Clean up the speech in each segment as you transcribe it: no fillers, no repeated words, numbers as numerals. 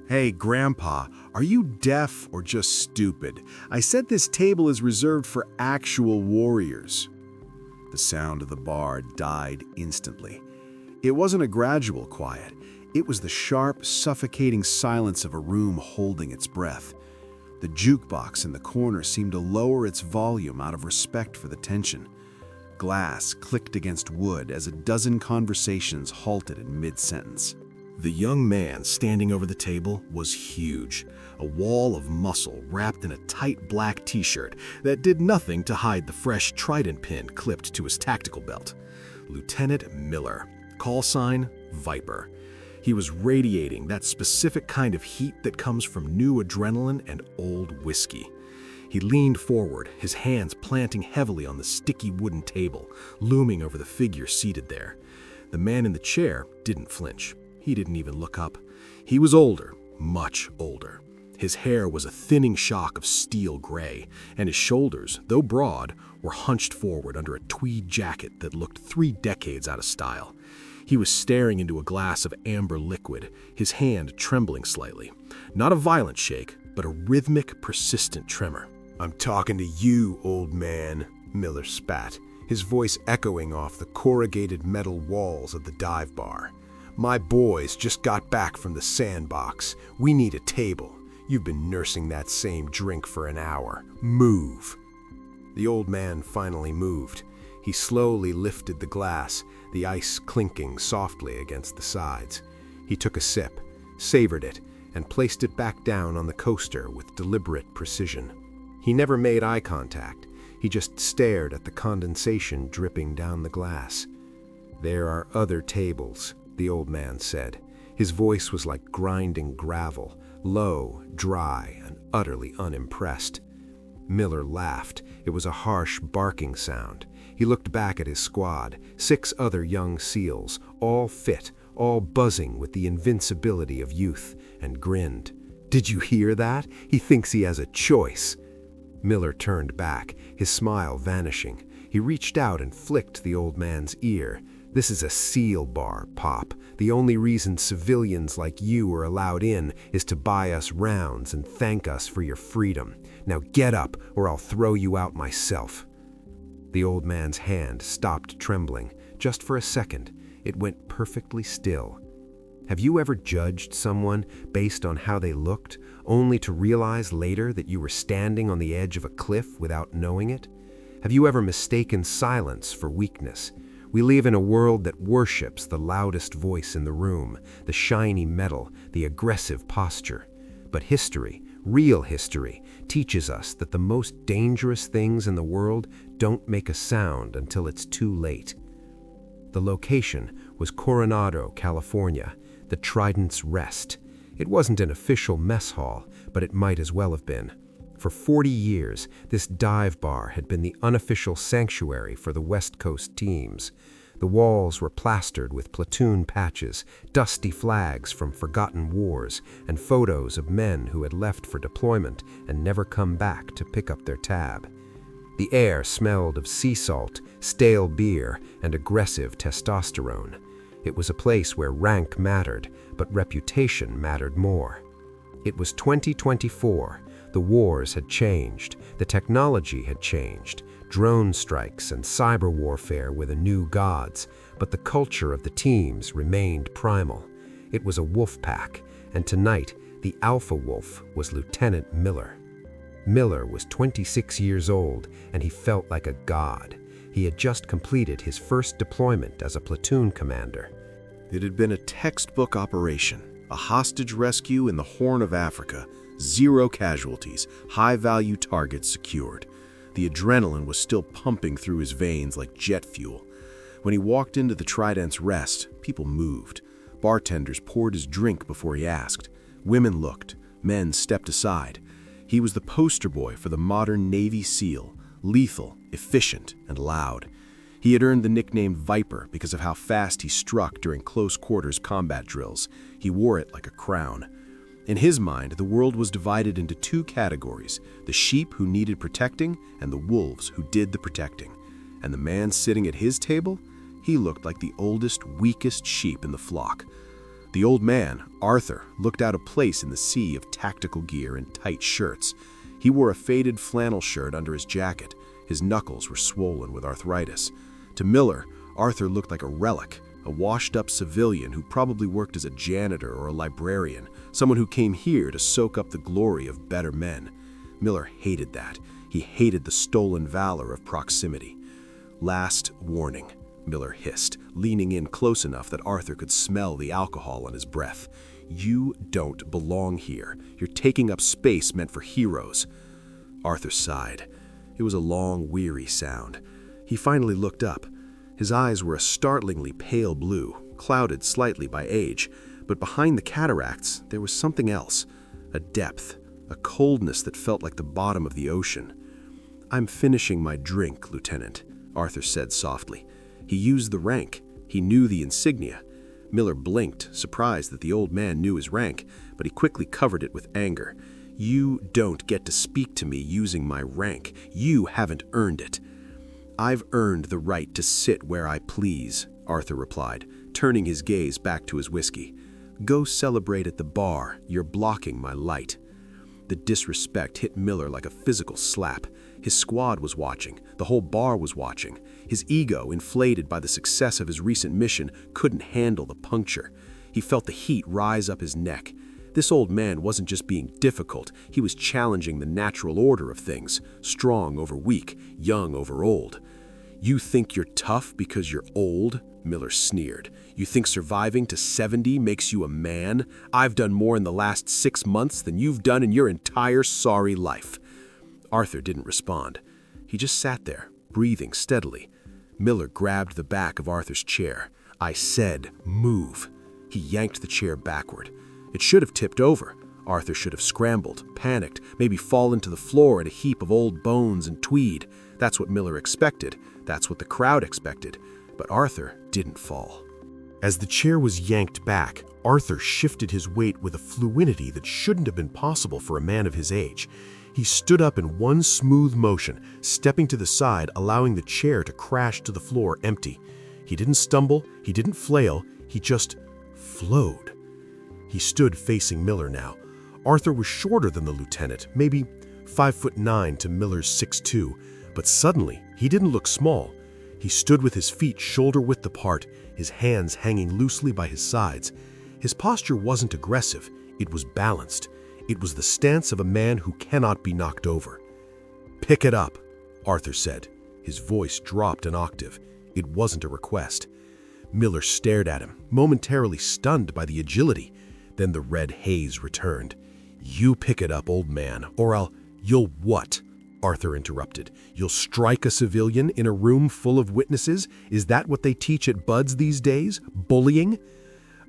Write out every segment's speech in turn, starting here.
Hey, Grandpa, are you deaf or just stupid? I said this table is reserved for actual warriors. The sound of the bar died instantly. It wasn't a gradual quiet. It was the sharp, suffocating silence of a room holding its breath. The jukebox in the corner seemed to lower its volume out of respect for the tension. Glass clicked against wood as a dozen conversations halted in mid-sentence. The young man standing over the table was huge, a wall of muscle wrapped in a tight black t-shirt that did nothing to hide the fresh trident pin clipped to his tactical belt. Lieutenant Miller, call sign Viper. He was radiating that specific kind of heat that comes from new adrenaline and old whiskey. He leaned forward, his hands planting heavily on the sticky wooden table, looming over the figure seated there. The man in the chair didn't flinch. He didn't even look up. He was older, much older. His hair was a thinning shock of steel gray, and his shoulders, though broad, were hunched forward under a tweed jacket that looked 3 decades out of style. He was staring into a glass of amber liquid, his hand trembling slightly. Not a violent shake, but a rhythmic, persistent tremor. "I'm talking to you, old man," Miller spat, his voice echoing off the corrugated metal walls of the dive bar. "My boys just got back from the sandbox. We need a table. You've been nursing that same drink for an hour. Move." The old man finally moved. He slowly lifted the glass, the ice clinking softly against the sides. He took a sip, savored it, and placed it back down on the coaster with deliberate precision. He never made eye contact. He just stared at the condensation dripping down the glass. "There are other tables," the old man said. His voice was like grinding gravel, low, dry, and utterly unimpressed. Miller laughed. It was a harsh, barking sound. He looked back at his squad, 6 other young SEALs, all fit, all buzzing with the invincibility of youth, and grinned. "Did you hear that? He thinks he has a choice." Miller turned back, his smile vanishing. He reached out and flicked the old man's ear. "This is a SEAL bar, Pop. The only reason civilians like you are allowed in is to buy us rounds and thank us for your freedom. Now get up, or I'll throw you out myself." The old man's hand stopped trembling, just for a second. It went perfectly still. Have you ever judged someone based on how they looked, only to realize later that you were standing on the edge of a cliff without knowing it? Have you ever mistaken silence for weakness? We live in a world that worships the loudest voice in the room, the shiny metal, the aggressive posture. But history, real history, teaches us that the most dangerous things in the world don't make a sound until it's too late. The location was Coronado, California, the Trident's Rest. It wasn't an official mess hall, but it might as well have been. For 40 years, this dive bar had been the unofficial sanctuary for the West Coast teams. The walls were plastered with platoon patches, dusty flags from forgotten wars, and photos of men who had left for deployment and never come back to pick up their tab. The air smelled of sea salt, stale beer, and aggressive testosterone. It was a place where rank mattered, but reputation mattered more. It was 2024. The wars had changed. The technology had changed. Drone strikes and cyber warfare were the new gods, but the culture of the teams remained primal. It was a wolf pack, and tonight the alpha wolf was Lieutenant Miller. Miller was 26 years old, and he felt like a god. He had just completed his first deployment as a platoon commander. It had been a textbook operation, a hostage rescue in the Horn of Africa, 0 casualties, high-value targets secured. The adrenaline was still pumping through his veins like jet fuel. When he walked into the Trident's Rest, people moved. Bartenders poured his drink before he asked. Women looked. Men stepped aside. He was the poster boy for the modern Navy SEAL, lethal, efficient, and loud. He had earned the nickname Viper because of how fast he struck during close-quarters combat drills. He wore it like a crown. In his mind, the world was divided into 2 categories, the sheep who needed protecting and the wolves who did the protecting. And the man sitting at his table, he looked like the oldest, weakest sheep in the flock. The old man, Arthur, looked out of place in the sea of tactical gear and tight shirts. He wore a faded flannel shirt under his jacket. His knuckles were swollen with arthritis. To Miller, Arthur looked like a relic, a washed-up civilian who probably worked as a janitor or a librarian, someone who came here to soak up the glory of better men. Miller hated that. He hated the stolen valor of proximity. "Last warning," Miller hissed, leaning in close enough that Arthur could smell the alcohol on his breath. "You don't belong here. You're taking up space meant for heroes." Arthur sighed. It was a long, weary sound. He finally looked up. His eyes were a startlingly pale blue, clouded slightly by age, but behind the cataracts there was something else, a depth, a coldness that felt like the bottom of the ocean. "I'm finishing my drink, Lieutenant," Arthur said softly. He used the rank. He knew the insignia. Miller blinked, surprised that the old man knew his rank, but he quickly covered it with anger. "You don't get to speak to me using my rank. You haven't earned it." "I've earned the right to sit where I please," Arthur replied, turning his gaze back to his whiskey. "Go celebrate at the bar. You're blocking my light." The disrespect hit Miller like a physical slap. His squad was watching. The whole bar was watching. His ego, inflated by the success of his recent mission, couldn't handle the puncture. He felt the heat rise up his neck. This old man wasn't just being difficult, he was challenging the natural order of things, strong over weak, young over old. "You think you're tough because you're old?" Miller sneered. "You think surviving to 70 makes you a man? I've done more in the last 6 months than you've done in your entire sorry life." Arthur didn't respond. He just sat there, breathing steadily. Miller grabbed the back of Arthur's chair. "I said, move." He yanked the chair backward. It should have tipped over. Arthur should have scrambled, panicked, maybe fallen to the floor in a heap of old bones and tweed. That's what Miller expected. That's what the crowd expected. But Arthur didn't fall. As the chair was yanked back, Arthur shifted his weight with a fluidity that shouldn't have been possible for a man of his age. He stood up in one smooth motion, stepping to the side, allowing the chair to crash to the floor empty. He didn't stumble, he didn't flail, he just flowed. He stood facing Miller now. Arthur was shorter than the lieutenant, maybe 5'9" to Miller's 6'2", but suddenly he didn't look small. He stood with his feet shoulder-width apart, his hands hanging loosely by his sides. His posture wasn't aggressive, it was balanced. It was the stance of a man who cannot be knocked over. "Pick it up," Arthur said. His voice dropped an octave. It wasn't a request. Miller stared at him, momentarily stunned by the agility. Then the red haze returned. "You pick it up, old man, or You'll what?" Arthur interrupted. "You'll strike a civilian in a room full of witnesses? Is that what they teach at Buds these days? Bullying?"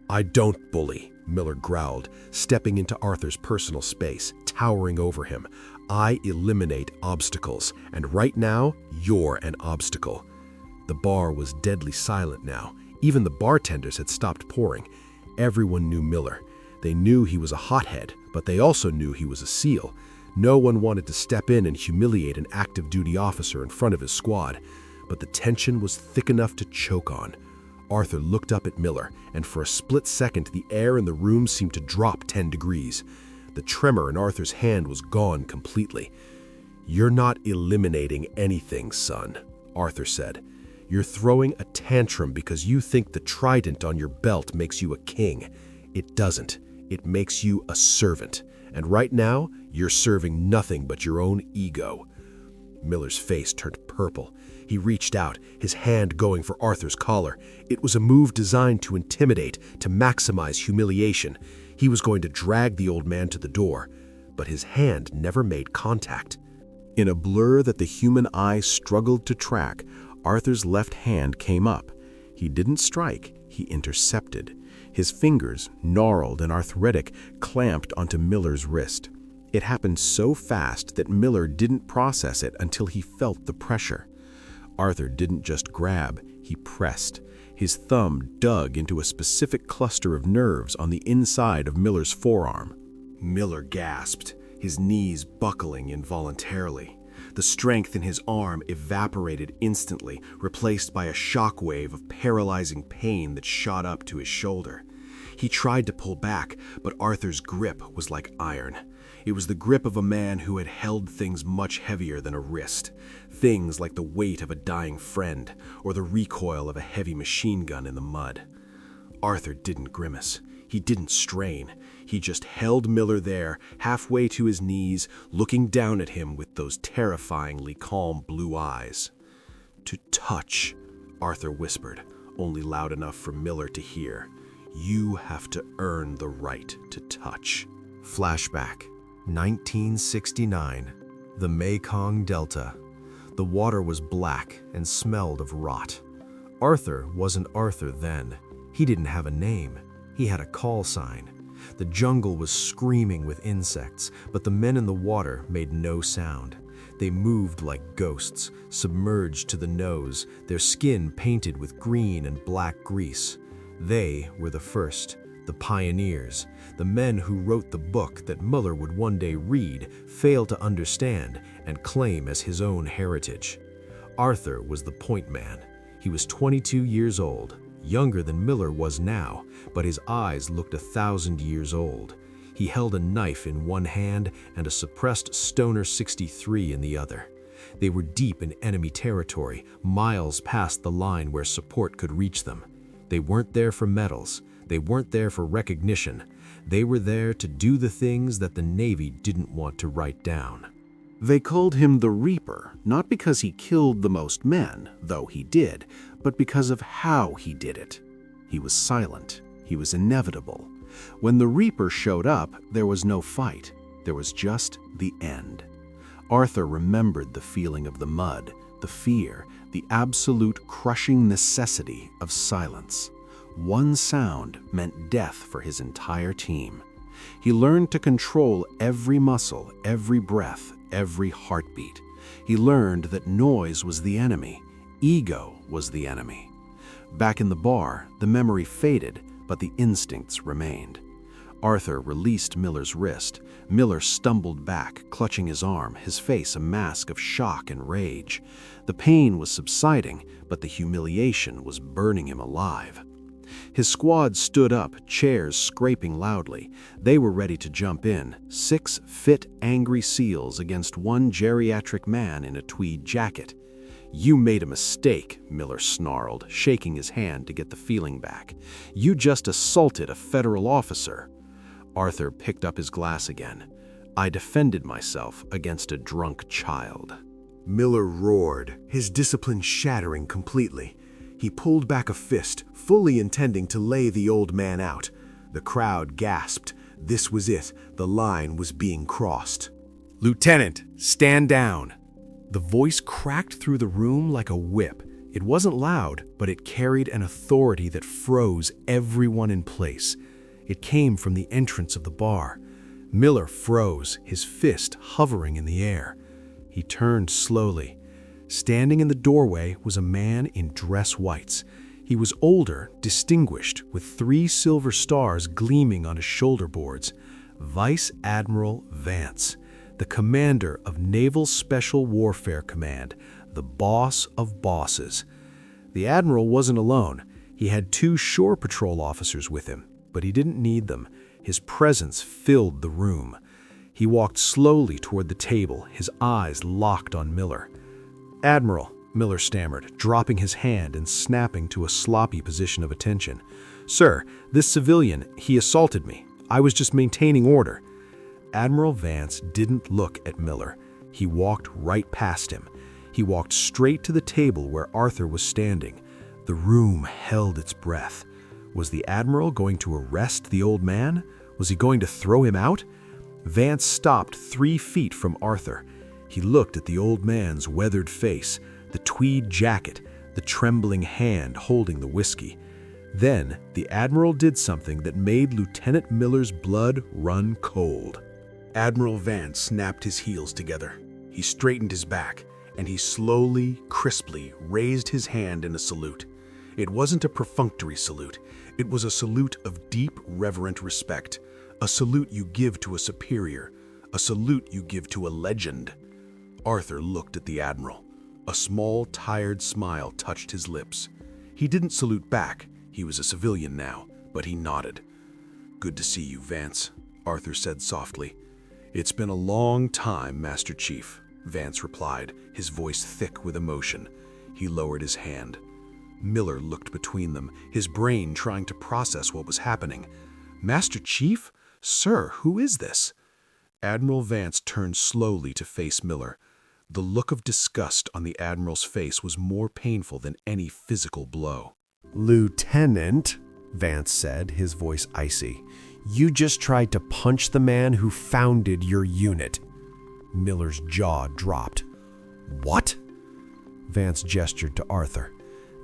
"I don't bully," Miller growled, stepping into Arthur's personal space, towering over him. "I eliminate obstacles, and right now, you're an obstacle." The bar was deadly silent now. Even the bartenders had stopped pouring. Everyone knew Miller. They knew he was a hothead, but they also knew he was a SEAL. No one wanted to step in and humiliate an active duty officer in front of his squad, but the tension was thick enough to choke on. Arthur looked up at Miller, and for a split second the air in the room seemed to drop 10 degrees. The tremor in Arthur's hand was gone completely. "You're not eliminating anything, son," Arthur said. "You're throwing a tantrum because you think the trident on your belt makes you a king. It doesn't. It makes you a servant. And right now, you're serving nothing but your own ego." Miller's face turned purple. He reached out, his hand going for Arthur's collar. It was a move designed to intimidate, to maximize humiliation. He was going to drag the old man to the door, but his hand never made contact. In a blur that the human eye struggled to track, Arthur's left hand came up. He didn't strike, he intercepted. His fingers, gnarled and arthritic, clamped onto Miller's wrist. It happened so fast that Miller didn't process it until he felt the pressure. Arthur didn't just grab, he pressed. His thumb dug into a specific cluster of nerves on the inside of Miller's forearm. Miller gasped, his knees buckling involuntarily. The strength in his arm evaporated instantly, replaced by a shockwave of paralyzing pain that shot up to his shoulder. He tried to pull back, but Arthur's grip was like iron. It was the grip of a man who had held things much heavier than a wrist. Things like the weight of a dying friend or the recoil of a heavy machine gun in the mud. Arthur didn't grimace. He didn't strain. He just held Miller there, halfway to his knees, looking down at him with those terrifyingly calm blue eyes. "To touch," Arthur whispered, only loud enough for Miller to hear. "You have to earn the right to touch." Flashback, 1969, the Mekong Delta. The water was black and smelled of rot. Arthur wasn't Arthur then. He didn't have a name. He had a call sign. The jungle was screaming with insects, but the men in the water made no sound. They moved like ghosts, submerged to the nose, their skin painted with green and black grease. They were the first, the pioneers, the men who wrote the book that Muller would one day read, fail to understand, and claim as his own heritage. Arthur was the point man. He was 22 years old, younger than Miller was now, but his eyes looked 1,000 years old. He held a knife in one hand and a suppressed Stoner 63 in the other. They were deep in enemy territory, miles past the line where support could reach them. They weren't there for medals. They weren't there for recognition. They were there to do the things that the Navy didn't want to write down. They called him the Reaper, not because he killed the most men, though he did, but because of how he did it. He was silent. He was inevitable. When the Reaper showed up, there was no fight. There was just the end. Arthur remembered the feeling of the mud, the fear, the absolute crushing necessity of silence. One sound meant death for his entire team. He learned to control every muscle, every breath, every heartbeat. He learned that noise was the enemy. Ego was the enemy. Back in the bar, the memory faded, but the instincts remained. Arthur released Miller's wrist. Miller stumbled back, clutching his arm, his face a mask of shock and rage. The pain was subsiding, but the humiliation was burning him alive. His squad stood up, chairs scraping loudly. They were ready to jump in, 6 fit, angry SEALs against one geriatric man in a tweed jacket. "You made a mistake," Miller snarled, shaking his hand to get the feeling back. "You just assaulted a federal officer." Arthur picked up his glass again. "I defended myself against a drunk child." Miller roared, his discipline shattering completely. He pulled back a fist, fully intending to lay the old man out. The crowd gasped. This was it. The line was being crossed. "Lieutenant, stand down." The voice cracked through the room like a whip. It wasn't loud, but it carried an authority that froze everyone in place. It came from the entrance of the bar. Miller froze, his fist hovering in the air. He turned slowly. Standing in the doorway was a man in dress whites. He was older, distinguished, with 3 silver stars gleaming on his shoulder boards. Vice Admiral Vance, the commander of Naval Special Warfare Command, the boss of bosses. The admiral wasn't alone. He had 2 shore patrol officers with him, but he didn't need them. His presence filled the room. He walked slowly toward the table, his eyes locked on Miller. "Admiral," Miller stammered, dropping his hand and snapping to a sloppy position of attention. "Sir, this civilian, he assaulted me. I was just maintaining order." Admiral Vance didn't look at Miller. He walked right past him. He walked straight to the table where Arthur was standing. The room held its breath. Was the Admiral going to arrest the old man? Was he going to throw him out? Vance stopped 3 feet from Arthur. He looked at the old man's weathered face, the tweed jacket, the trembling hand holding the whiskey. Then the Admiral did something that made Lieutenant Miller's blood run cold. Admiral Vance snapped his heels together. He straightened his back, and he slowly, crisply raised his hand in a salute. It wasn't a perfunctory salute. It was a salute of deep, reverent respect, a salute you give to a superior, a salute you give to a legend. Arthur looked at the Admiral. A small, tired smile touched his lips. He didn't salute back. He was a civilian now, but he nodded. "Good to see you, Vance," Arthur said softly. "It's been a long time, Master Chief," Vance replied, his voice thick with emotion. He lowered his hand. Miller looked between them, his brain trying to process what was happening. "Master Chief? Sir, who is this?" Admiral Vance turned slowly to face Miller. The look of disgust on the Admiral's face was more painful than any physical blow. "Lieutenant," Vance said, his voice icy, "you just tried to punch the man who founded your unit." Miller's jaw dropped. "What?" Vance gestured to Arthur.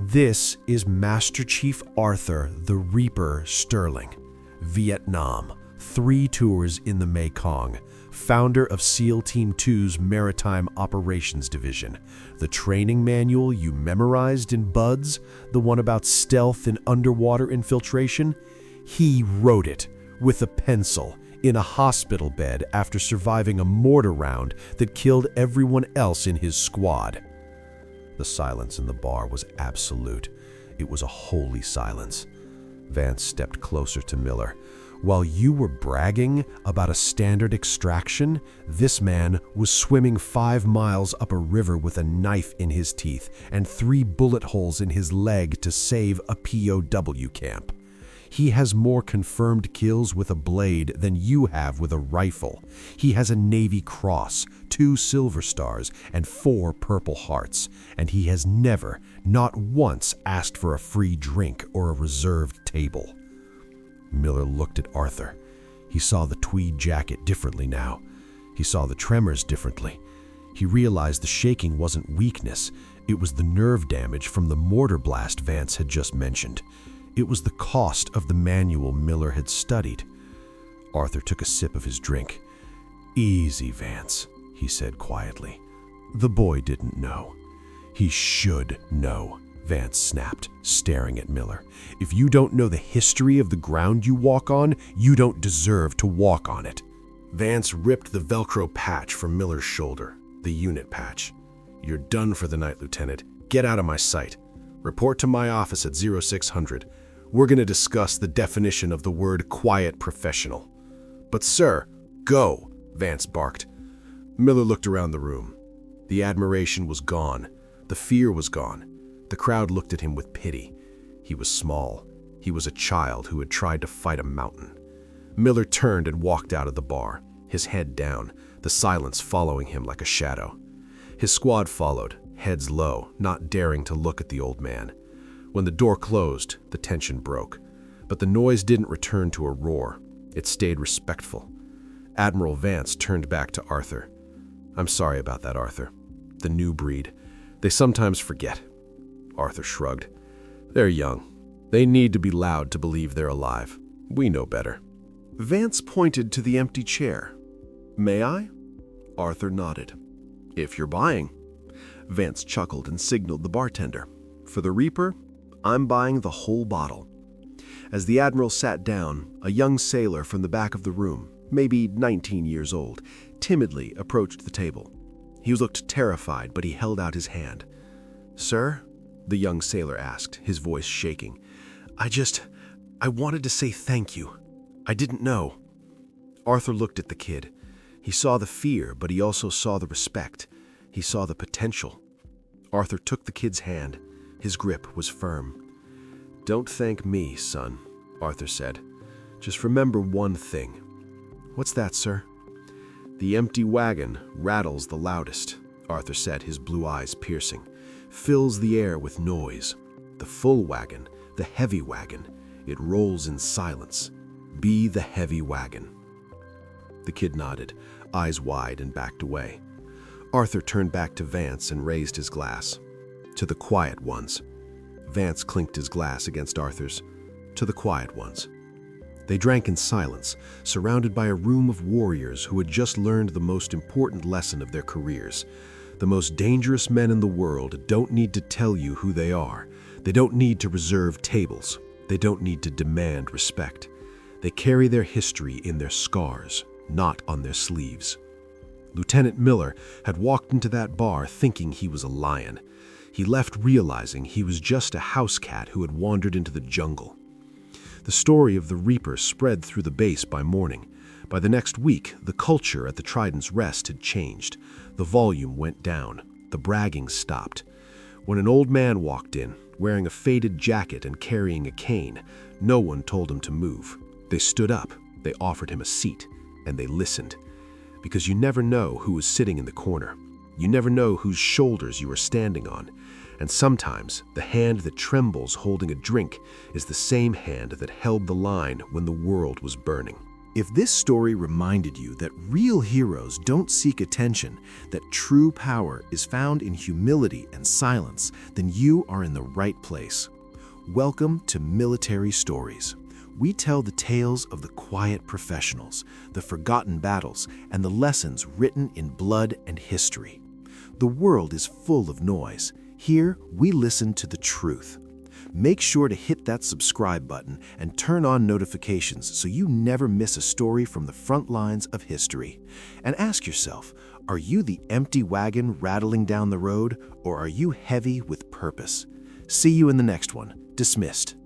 "This is Master Chief Arthur the Reaper Sterling. Vietnam, 3 tours in the Mekong, founder of SEAL Team 2's Maritime Operations Division. The training manual you memorized in BUDS, the one about stealth and underwater infiltration, he wrote it with a pencil in a hospital bed after surviving a mortar round that killed everyone else in his squad." The silence in the bar was absolute. It was a holy silence. Vance stepped closer to Miller. "While you were bragging about a standard extraction, this man was swimming 5 miles up a river with a knife in his teeth and 3 bullet holes in his leg to save a POW camp. He has more confirmed kills with a blade than you have with a rifle. He has a Navy Cross, 2 Silver Stars, and 4 Purple Hearts, and he has never, not once, asked for a free drink or a reserved table." Miller looked at Arthur. He saw the tweed jacket differently now. He saw the tremors differently. He realized the shaking wasn't weakness. It was the nerve damage from the mortar blast Vance had just mentioned. It was the cost of the manual Miller had studied. Arthur took a sip of his drink. "Easy, Vance," he said quietly. "The boy didn't know." "He should know," Vance snapped, staring at Miller. "If you don't know the history of the ground you walk on, you don't deserve to walk on it." Vance ripped the Velcro patch from Miller's shoulder, the unit patch. "You're done for the night, Lieutenant. Get out of my sight. Report to my office at 0600. We're going to discuss the definition of the word quiet professional." "But sir—" "Go," Vance barked. Miller looked around the room. The admiration was gone. The fear was gone. The crowd looked at him with pity. He was small. He was a child who had tried to fight a mountain. Miller turned and walked out of the bar, his head down, the silence following him like a shadow. His squad followed, heads low, not daring to look at the old man. When the door closed, the tension broke. But the noise didn't return to a roar. It stayed respectful. Admiral Vance turned back to Arthur. "I'm sorry about that, Arthur. The new breed. They sometimes forget." Arthur shrugged. "They're young. They need to be loud to believe they're alive. We know better." Vance pointed to the empty chair. "May I?" Arthur nodded. "If you're buying." Vance chuckled and signaled the bartender. "For the Reaper, I'm buying the whole bottle." As the Admiral sat down, a young sailor from the back of the room, maybe 19 years old, timidly approached the table. He looked terrified, but he held out his hand. "Sir?" the young sailor asked, his voice shaking. I wanted to say thank you. I didn't know." Arthur looked at the kid. He saw the fear, but he also saw the respect. He saw the potential. Arthur took the kid's hand. His grip was firm. "Don't thank me, son," Arthur said. "Just remember one thing." "What's that, sir?" "The empty wagon rattles the loudest," Arthur said, his blue eyes piercing. "Fills the air with noise. The full wagon, the heavy wagon, it rolls in silence. Be the heavy wagon." The kid nodded, eyes wide, and backed away. Arthur turned back to Vance and raised his glass. "To the quiet ones." Vance clinked his glass against Arthur's. "To the quiet ones." They drank in silence, surrounded by a room of warriors who had just learned the most important lesson of their careers. The most dangerous men in the world don't need to tell you who they are. They don't need to reserve tables. They don't need to demand respect. They carry their history in their scars, not on their sleeves. Lieutenant Miller had walked into that bar thinking he was a lion. He left realizing he was just a house cat who had wandered into the jungle. The story of the Reaper spread through the base by morning. By the next week, the culture at the Trident's Rest had changed. The volume went down. The bragging stopped. When an old man walked in, wearing a faded jacket and carrying a cane, no one told him to move. They stood up, they offered him a seat, and they listened. Because you never know who is sitting in the corner. You never know whose shoulders you are standing on. And sometimes, the hand that trembles holding a drink is the same hand that held the line when the world was burning. If this story reminded you that real heroes don't seek attention, that true power is found in humility and silence, then you are in the right place. Welcome to Military Stories. We tell the tales of the quiet professionals, the forgotten battles, and the lessons written in blood and history. The world is full of noise. Here, we listen to the truth. Make sure to hit that subscribe button and turn on notifications so you never miss a story from the front lines of history. And ask yourself, are you the empty wagon rattling down the road, or are you heavy with purpose? See you in the next one. Dismissed.